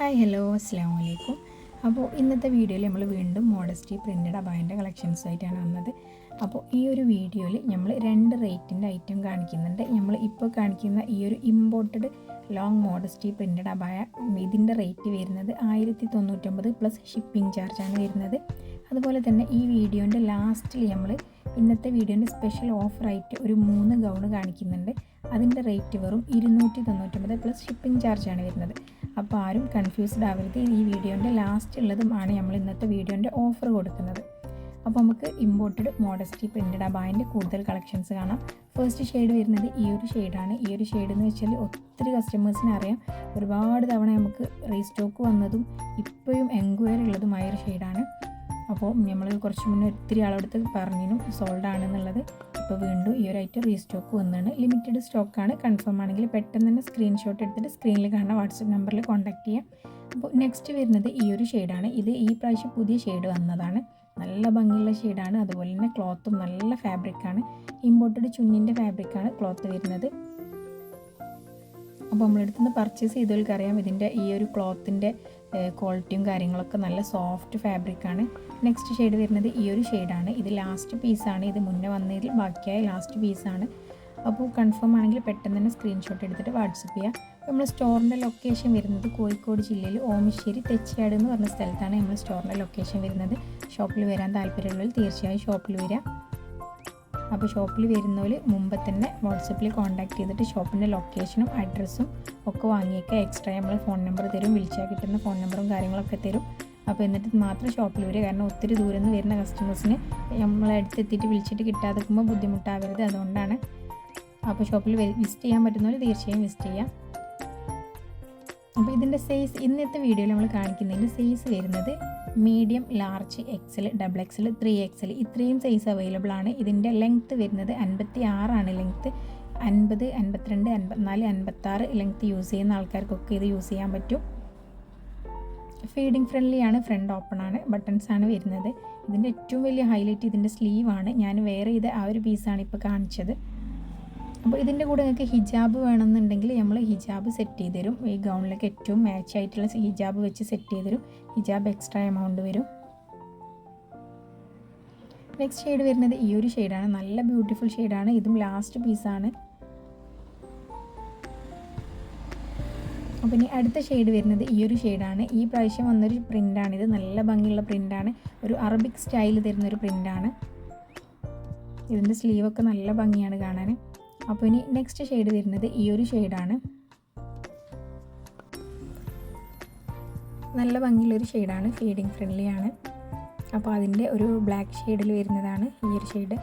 Hi hello അസ്സാം വലൈക്കും. അപ്പോൾ ഇന്നത്തെ വീഡിയോയിൽ നമ്മൾ വീണ്ടും മോഡസ്റ്റി പ്രിൻറ്റഡ് അബായൻ്റെ കളക്ഷൻസുമായിട്ടാണ് വന്നത്. അപ്പോൾ ഈ ഒരു വീഡിയോയിൽ നമ്മൾ രണ്ട് റേറ്റിൻ്റെ ഐറ്റം കാണിക്കുന്നുണ്ട്. നമ്മൾ ഇപ്പോൾ കാണിക്കുന്ന ഈ ഒരു ഇമ്പോർട്ടഡ് ലോങ് മോഡസ്റ്റി പ്രിൻറ്റഡ് അബായ ഇതിൻ്റെ റേറ്റ് വരുന്നത് 1099 പ്ലസ് ഷിപ്പിംഗ് ചാർജാണ് വരുന്നത്. അതുപോലെ തന്നെ ഈ വീഡിയോൻ്റെ ലാസ്റ്റിൽ നമ്മൾ ഇന്നത്തെ വീഡിയോൻ്റെ സ്പെഷ്യൽ ഓഫറായിട്ട് ഒരു 3 ഗൗണ് കാണിക്കുന്നുണ്ട്. അതിൻ്റെ റേറ്റ് വെറും 299 പ്ലസ് ഷിപ്പിംഗ് ചാർജാണ് വരുന്നത്. അപ്പോൾ ആരും കൺഫ്യൂസ്ഡ് ആവരുത്. ഈ വീഡിയോൻ്റെ ലാസ്റ്റ് ഉള്ളതുമാണ് നമ്മൾ ഇന്നത്തെ വീഡിയോൻ്റെ ഓഫർ കൊടുക്കുന്നത്. അപ്പോൾ നമുക്ക് ഇമ്പോർട്ടഡ് മോഡസ്റ്റി പ്രിൻറ്റഡ് അബായൻ്റെ കൂടുതൽ കളക്ഷൻസ് കാണാം. ഫസ്റ്റ് ഷെയ്ഡ് വരുന്നത് ഈ ഒരു ഷെയ്ഡാണ്. ഈ ഒരു ഷെയ്ഡ് എന്ന് വെച്ചാൽ ഒത്തിരി കസ്റ്റമേഴ്സിന് അറിയാം, ഒരുപാട് തവണ നമുക്ക് റീസ്റ്റോക്ക് വന്നതും ഇപ്പോഴും എൻക്വയറി ഉള്ളതുമായൊരു ഷെയ്ഡാണ്. അപ്പോൾ നമ്മൾ കുറച്ച് മുന്നേ ഒത്തിരി ആളെടുത്ത് പറഞ്ഞിനും സോൾഡ് ആണെന്നുള്ളത്. ഇപ്പോൾ വീണ്ടും ഈ ഒരു ഐറ്റം റീസ്റ്റോക്ക് വന്നതാണ്. ലിമിറ്റഡ് സ്റ്റോക്കാണ്. കൺഫേം ആണെങ്കിൽ പെട്ടെന്ന് തന്നെ സ്ക്രീൻഷോട്ട് എടുത്തിട്ട് സ്ക്രീനിൽ കാണുന്ന വാട്സപ്പ് നമ്പറിൽ കോൺടാക്ട് ചെയ്യാം. അപ്പോൾ നെക്സ്റ്റ് വരുന്നത് ഈ ഒരു ഷെയ്ഡാണ്. ഇത് ഈ പ്രാവശ്യം പുതിയ ഷെയ്ഡ് വന്നതാണ്. നല്ല ഭംഗിയുള്ള ഷെയ്ഡാണ്. അതുപോലെ തന്നെ ക്ലോത്തും നല്ല ഫാബ്രിക്കാണ്. ഇമ്പോർട്ടഡ് ചുന്നിൻ്റെ ഫാബ്രിക്കാണ് ക്ലോത്ത് വരുന്നത്. അപ്പോൾ നമ്മളെടുത്തുനിന്ന് പർച്ചേസ് ചെയ്തവർക്കറിയാം ഇതിൻ്റെ ഈ ഒരു ക്ലോത്തിൻ്റെ ക്വാളിറ്റിയും കാര്യങ്ങളൊക്കെ നല്ല സോഫ്റ്റ് ഫാബ്രിക്കാണ്. നെക്സ്റ്റ് ഷെയ്ഡ് വരുന്നത് ഈ ഒരു ഷെയ്ഡാണ്. ഇത് ലാസ്റ്റ് പീസാണ്. ഇത് മുന്നേ വന്നതിൽ ബാക്കിയായ ലാസ്റ്റ് പീസാണ്. അപ്പോൾ കൺഫേം ആണെങ്കിൽ പെട്ടെന്ന് തന്നെ സ്ക്രീൻഷോട്ട് എടുത്തിട്ട് വാട്സപ്പ് ചെയ്യുക. നമ്മൾ സ്റ്റോറിൻ്റെ ലൊക്കേഷൻ വരുന്നത് കോഴിക്കോട് ജില്ലയിൽ ഓമശ്ശേരി തെച്ചിയാട് എന്ന് പറഞ്ഞ സ്ഥലത്താണ് നമ്മൾ സ്റ്റോറിൻ്റെ ലൊക്കേഷൻ വരുന്നത്. ഷോപ്പിൽ വരാൻ താല്പര്യമുള്ളവർ തീർച്ചയായും ഷോപ്പിൽ വരിക. അപ്പോൾ ഷോപ്പിൽ വരുന്നവർ മുമ്പ് തന്നെ വാട്സപ്പിൽ കോൺടാക്ട് ചെയ്തിട്ട് ഷോപ്പിൻ്റെ ലൊക്കേഷനും അഡ്രസ്സും ഒക്കെ വാങ്ങിയേക്കുക. എക്സ്ട്രാ നമ്മൾ ഫോൺ നമ്പർ തരും, വിളിച്ചാൽ കിട്ടുന്ന ഫോൺ നമ്പറും കാര്യങ്ങളൊക്കെ തരും. അപ്പോൾ എന്നിട്ട് മാത്രം ഷോപ്പിൽ വരിക. കാരണം ഒത്തിരി ദൂരം നിന്ന് വരുന്ന കസ്റ്റമേഴ്സിന് നമ്മളടുത്തെത്തിയിട്ട് വിളിച്ചിട്ട് കിട്ടാതെ നിൽക്കുമ്പോൾ ബുദ്ധിമുട്ടാവരുത്, അതുകൊണ്ടാണ്. അപ്പോൾ ഷോപ്പിൽ വിസിറ്റ് ചെയ്യാൻ പറ്റുന്നവർ തീർച്ചയായും വിസിറ്റ് ചെയ്യാം. അപ്പോൾ ഇതിൻ്റെ സൈസ് ഇന്നത്തെ വീഡിയോയിൽ നമ്മൾ കാണിക്കുന്നതിൻ്റെ സൈസ് വരുന്നത് medium, large, XL, double XL, 3XL ഇത്രയും സൈസ് അവൈലബിൾ ആണ്. ഇതിൻ്റെ ലെങ്ത്ത് വരുന്നത് 56 ആണ്. ലെങ്ത്ത് 50, 52, 54, 56 ലെങ്ത്ത് യൂസ് ചെയ്യുന്ന ആൾക്കാർക്കൊക്കെ ഇത് യൂസ് ചെയ്യാൻ പറ്റും. ഫീഡിങ് ഫ്രണ്ട്ലി ആണ്. ഫ്രണ്ട് ഓപ്പൺ ആണ്. ബട്ടൺസ് ആണ് വരുന്നത്. ഇതിൻ്റെ ഏറ്റവും വലിയ ഹൈലൈറ്റ് ഇതിൻ്റെ സ്ലീവാണ്. ഞാൻ വേറെ ഇത് ആ ഒരു പീസാണ് ഇപ്പോൾ കാണിച്ചത്. അപ്പോൾ ഇതിൻ്റെ കൂടെ നിങ്ങൾക്ക് ഹിജാബ് വേണമെന്നുണ്ടെങ്കിൽ നമ്മൾ ഹിജാബ് സെറ്റ് ചെയ്ത് തരും. ഈ ഗൗണിലേക്ക് ഏറ്റവും മാച്ച് ആയിട്ടുള്ള ഹിജാബ് വെച്ച് സെറ്റ് ചെയ്ത് തരും. ഹിജാബ് എക്സ്ട്രാ എമൗണ്ട് വരും. നെക്സ്റ്റ് ഷെയ്ഡ് വരുന്നത് ഈ ഒരു ഷെയ്ഡാണ്. നല്ല ബ്യൂട്ടിഫുൾ ഷെയ്ഡാണ്. ഇതും ലാസ്റ്റ് പീസാണ്. അപ്പോൾ ഇനി അടുത്ത ഷെയ്ഡ് വരുന്നത് ഈ ഒരു ഷെയ്ഡാണ്. ഈ പ്രാവശ്യം വന്നൊരു പ്രിൻ്റാണിത്. നല്ല ഭംഗിയുള്ള പ്രിൻ്റാണ്. ഒരു അറബിക് സ്റ്റൈൽ തരുന്നൊരു പ്രിൻ്റാണ്. ഇതിൻ്റെ സ്ലീവൊക്കെ നല്ല ഭംഗിയാണ് കാണാൻ. അപ്പോൾ ഇനി നെക്സ്റ്റ് ഷെയ്ഡ് വരുന്നത് ഈ ഒരു ഷെയ്ഡാണ്. നല്ല ഭംഗിയുള്ളൊരു ഷെയ്ഡാണ്. ഫീഡിങ് ഫ്രണ്ട്ലി ആണ്. അപ്പോൾ അതിൻ്റെ ഒരു ബ്ലാക്ക് ഷെയ്ഡിൽ വരുന്നതാണ് ഈ ഒരു ഷെയ്ഡ്.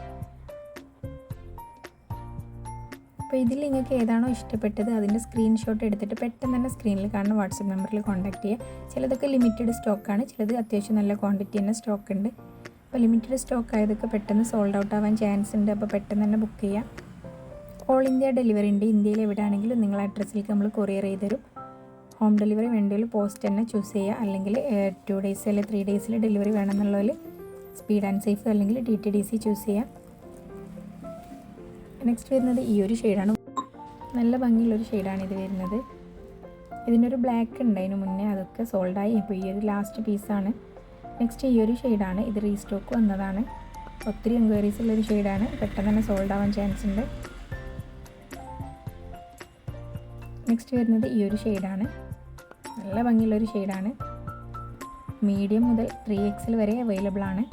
അപ്പോൾ ഇതിൽ നിങ്ങൾക്ക് ഏതാണോ ഇഷ്ടപ്പെട്ടത് അതിൻ്റെ സ്ക്രീൻഷോട്ട് എടുത്തിട്ട് പെട്ടെന്ന് തന്നെ സ്ക്രീനിൽ കാണുന്ന വാട്സപ്പ് നമ്പറിൽ കോൺടാക്ട് ചെയ്യുക. ചിലതൊക്കെ ലിമിറ്റഡ് സ്റ്റോക്കാണ്, ചിലത് അത്യാവശ്യം നല്ല ക്വാണ്ടിറ്റി തന്നെ സ്റ്റോക്ക് ഉണ്ട്. അപ്പോൾ ലിമിറ്റഡ് സ്റ്റോക്ക് ആയതൊക്കെ പെട്ടെന്ന് സോൾഡ് ഔട്ട് ആവാൻ ചാൻസ് ഉണ്ട്. അപ്പോൾ പെട്ടെന്ന് തന്നെ ബുക്ക് ചെയ്യാം. ഓൾ ഇന്ത്യ ഡെലിവറി ഉണ്ട്. ഇന്ത്യയിൽ എവിടെയാണെങ്കിലും നിങ്ങൾ അഡ്രസ്സിലേക്ക് നമ്മൾ കൊറിയർ ചെയ്ത് തരും. ഹോം ഡെലിവറി വേണ്ടിയുള്ള പോസ്റ്റ് തന്നെ ചൂസ് ചെയ്യുക. അല്ലെങ്കിൽ 2 ഡേയ്സ് അല്ലെങ്കിൽ 3 ഡേയ്സിൽ ഡെലിവറി വേണമെന്നുള്ളതിൽ സ്പീഡ് ആൻഡ് സേഫ് അല്ലെങ്കിൽ TTDC ചൂസ് ചെയ്യാം. നെക്സ്റ്റ് വരുന്നത് ഈ ഒരു ഷെയ്ഡാണ്. നല്ല ഭംഗിയുള്ളൊരു ഷെയ്ഡാണ് ഇത് വരുന്നത്. ഇതിനൊരു ബ്ലാക്ക് ഉണ്ടായിരുന്നു മുന്നേ, അതൊക്കെ സോൾഡായി. ഇപ്പോൾ ഈ ഒരു ലാസ്റ്റ് പീസാണ്. നെക്സ്റ്റ് ഈ ഒരു ഷെയ്ഡാണ്. ഇത് റീസ്റ്റോക്ക് വന്നതാണ്. ഒത്തിരി എൻക്വയറീസ് ഉള്ളൊരു ഷെയ്ഡാണ്. പെട്ടെന്ന് തന്നെ സോൾഡ് ആവാൻ ചാൻസ് ഉണ്ട്. നെക്സ്റ്റ് വരുന്നത് ഈ ഒരു ഷെയ്ഡാണ്. നല്ല ഭംഗിയുള്ളൊരു ഷെയ്ഡാണ്. മീഡിയം മുതൽ 3XL വരെ അവൈലബിൾ ആണ്.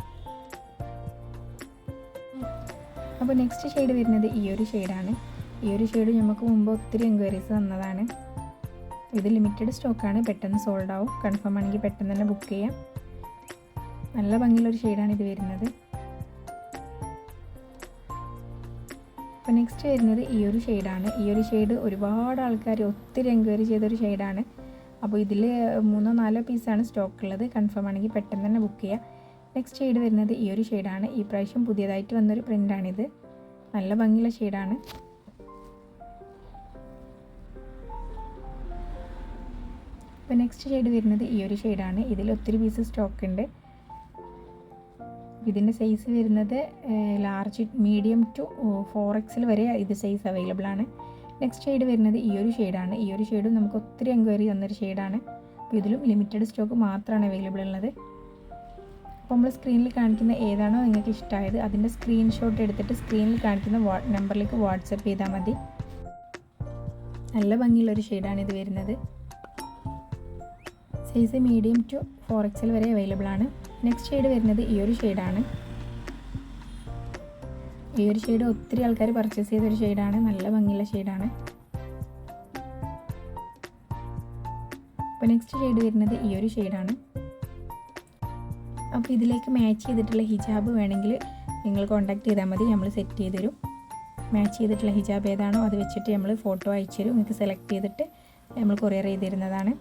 അപ്പോൾ നെക്സ്റ്റ് ഷെയ്ഡ് വരുന്നത് ഈ ഒരു ഷെയ്ഡാണ്. ഈ ഒരു ഷെയ്ഡ് നമുക്ക് മുമ്പ് ഒത്തിരി എൻക്വയറീസ് തന്നതാണ്. ഇത് ലിമിറ്റഡ് സ്റ്റോക്കാണ്. പെട്ടെന്ന് സോൾഡ് ആവും. കൺഫേം ആണെങ്കിൽ പെട്ടെന്ന് തന്നെ ബുക്ക് ചെയ്യാം. നല്ല ഭംഗിയുള്ളൊരു ഷെയ്ഡാണ് ഇത് വരുന്നത്. അപ്പോൾ നെക്സ്റ്റ് വരുന്നത് ഈ ഒരു ഷെയ്ഡാണ്. ഈ ഒരു ഷെയ്ഡ് ഒരുപാട് ആൾക്കാർ ഒത്തിരി എൻക്വയറി ചെയ്തൊരു ഷെയ്ഡാണ്. അപ്പോൾ ഇതിൽ 3-4 പീസാണ് സ്റ്റോക്ക് ഉള്ളത്. കൺഫേം ആണെങ്കിൽ പെട്ടെന്ന് തന്നെ ബുക്ക് ചെയ്യുക. നെക്സ്റ്റ് ഷെയ്ഡ് വരുന്നത് ഈ ഒരു ഷെയ്ഡാണ്. ഈ പ്രാവശ്യം പുതിയതായിട്ട് വന്നൊരു പ്രിൻ്റാണിത്. നല്ല ഭംഗിയുള്ള ഷെയ്ഡാണ്. അപ്പോൾ നെക്സ്റ്റ് ഷെയ്ഡ് വരുന്നത് ഈ ഒരു ഷെയ്ഡാണ്. ഇതിൽ ഒത്തിരി പീസ് സ്റ്റോക്ക് ഉണ്ട്. ഇതിൻ്റെ സൈസ് വരുന്നത് ലാർജ്, മീഡിയം ടു 4XL വരെ ഇത് സൈസ് അവൈലബിൾ ആണ്. നെക്സ്റ്റ് ഷെയ്ഡ് വരുന്നത് ഈ ഒരു ഷെയ്ഡാണ്. ഈ ഒരു ഷെയ്ഡും നമുക്ക് ഒത്തിരി എൻക്വയറി വന്നൊരു ഷെയ്ഡാണ്. അപ്പോൾ ഇതിലും ലിമിറ്റഡ് സ്റ്റോക്ക് മാത്രമാണ് അവൈലബിൾ ഉള്ളത്. അപ്പോൾ നമ്മൾ സ്ക്രീനിൽ കാണിക്കുന്ന ഏതാണോ നിങ്ങൾക്ക് ഇഷ്ടമായത് അതിൻ്റെ സ്ക്രീൻഷോട്ട് എടുത്തിട്ട് സ്ക്രീനിൽ കാണിക്കുന്ന നമ്പറിലേക്ക് വാട്സപ്പ് ചെയ്താൽ മതി. നല്ല ഭംഗിയുള്ളൊരു ഷെയ്ഡാണ് ഇത് വരുന്നത്. സൈസ് മീഡിയം ടു 4XL വരെ അവൈലബിൾ ആണ്. നെക്സ്റ്റ് ഷെയ്ഡ് വരുന്നത് ഈ ഒരു ഷെയ്ഡാണ്. ഈ ഒരു ഷെയ്ഡ് ഒത്തിരി ആൾക്കാർ പർച്ചേസ് ചെയ്തൊരു ഷെയ്ഡാണ്. നല്ല ഭംഗിയുള്ള ഷെയ്ഡാണ്. അപ്പോൾ നെക്സ്റ്റ് ഷെയ്ഡ് വരുന്നത് ഈ ഒരു ഷെയ്ഡാണ്. അപ്പോൾ ഇതിലേക്ക് മാച്ച് ചെയ്തിട്ടുള്ള ഹിജാബ് വേണമെങ്കിൽ നിങ്ങൾ കോൺടാക്ട് ചെയ്താൽ മതി, നമ്മൾ സെറ്റ് ചെയ്ത് തരും. മാച്ച് ചെയ്തിട്ടുള്ള ഹിജാബ് ഏതാണോ അത് വെച്ചിട്ട് നമ്മൾ ഫോട്ടോ അയച്ചു തരും. നിങ്ങൾക്ക് സെലക്ട് ചെയ്തിട്ട് നമ്മൾ കൊറിയർ ചെയ്ത് തരുന്നതാണ്.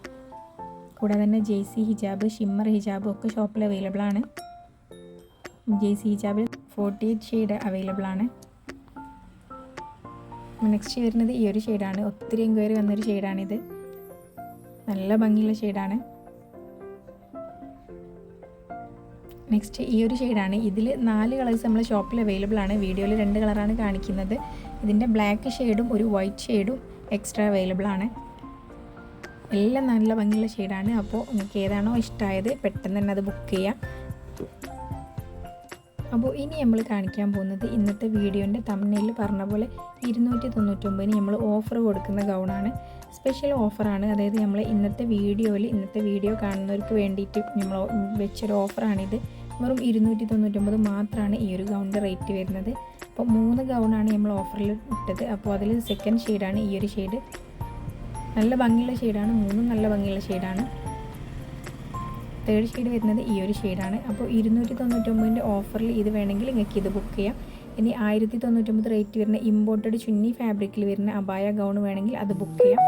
കൂടാതെ തന്നെ ജെയ്സി ഹിജാബ്, ഷിമ്മർ ഹിജാബ് ഒക്കെ ഷോപ്പിൽ അവൈലബിൾ ആണ്. ജെയ്സി ഹിജാബിൽ 48 ഷെയ്ഡ് അവൈലബിൾ ആണ്. നെക്സ്റ്റ് വരുന്നത് ഈ ഒരു ഷെയ്ഡാണ്. ഒത്തിരി എൻക്വയറി വന്നൊരു ഷെയ്ഡാണിത്. നല്ല ഭംഗിയുള്ള ഷെയ്ഡാണ്. നെക്സ്റ്റ് ഈ ഒരു ഷെയ്ഡാണ്. ഇതിൽ 4 കളേഴ്സ് നമ്മൾ ഷോപ്പിൽ അവൈലബിൾ ആണ്. വീഡിയോയിൽ 2 കളറാണ് കാണിക്കുന്നത്. ഇതിൻ്റെ ബ്ലാക്ക് ഷെയ്ഡും ഒരു വൈറ്റ് ഷെയ്ഡും എക്സ്ട്രാ അവൈലബിൾ ആണ്. എല്ലാം നല്ല ഭംഗിയുള്ള ഷെയ്ഡാണ്. അപ്പോൾ നിങ്ങൾക്ക് ഏതാണോ ഇഷ്ടമായത് പെട്ടെന്ന് തന്നെ അത് ബുക്ക് ചെയ്യാം. അപ്പോൾ ഇനി നമ്മൾ കാണിക്കാൻ പോകുന്നത് ഇന്നത്തെ വീഡിയോൻ്റെ തംബ്നെയിലിൽ പറഞ്ഞ പോലെ 299 നമ്മൾ ഓഫർ കൊടുക്കുന്ന ഗൗണാണ്. സ്പെഷ്യൽ ഓഫറാണ്. അതായത് നമ്മൾ ഇന്നത്തെ വീഡിയോ കാണുന്നവർക്ക് വേണ്ടിയിട്ട് നമ്മൾ വെച്ചൊരു ഓഫറാണിത്. വെറും 299 മാത്രമാണ് ഈ ഒരു ഗൗണിൻ്റെ റേറ്റ് വരുന്നത്. അപ്പോൾ 3 ഗൗണാണ് നമ്മൾ ഓഫറിൽ ഇട്ടത്. അപ്പോൾ അതിൽ സെക്കൻഡ് ഷെയ്ഡാണ് ഈ ഒരു ഷെയ്ഡ്. നല്ല ഭംഗിയുള്ള ഷെയ്ഡാണ്. 3 നല്ല ഭംഗിയുള്ള ഷെയ്ഡാണ്. തേർഡ് ഷെയ്ഡ് വരുന്നത് ഈ ഒരു ഷെയ്ഡാണ്. അപ്പോൾ 299 ഓഫറിൽ ഇത് വേണമെങ്കിൽ നിങ്ങൾക്ക് ഇത് ബുക്ക് ചെയ്യാം. ഇനി 1099 റേറ്റ് വരുന്ന ഇമ്പോർട്ടഡ് ചുന്നി ഫാബ്രിക്കിൽ വരുന്ന അബായ ഗൗൺ വേണമെങ്കിൽ അത് ബുക്ക് ചെയ്യാം.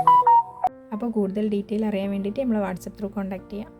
അപ്പോൾ കൂടുതൽ ഡീറ്റെയിൽ അറിയാൻ വേണ്ടിയിട്ട് നമ്മളെ വാട്സപ്പ് ത്രൂ കോൺടാക്ട് ചെയ്യാം.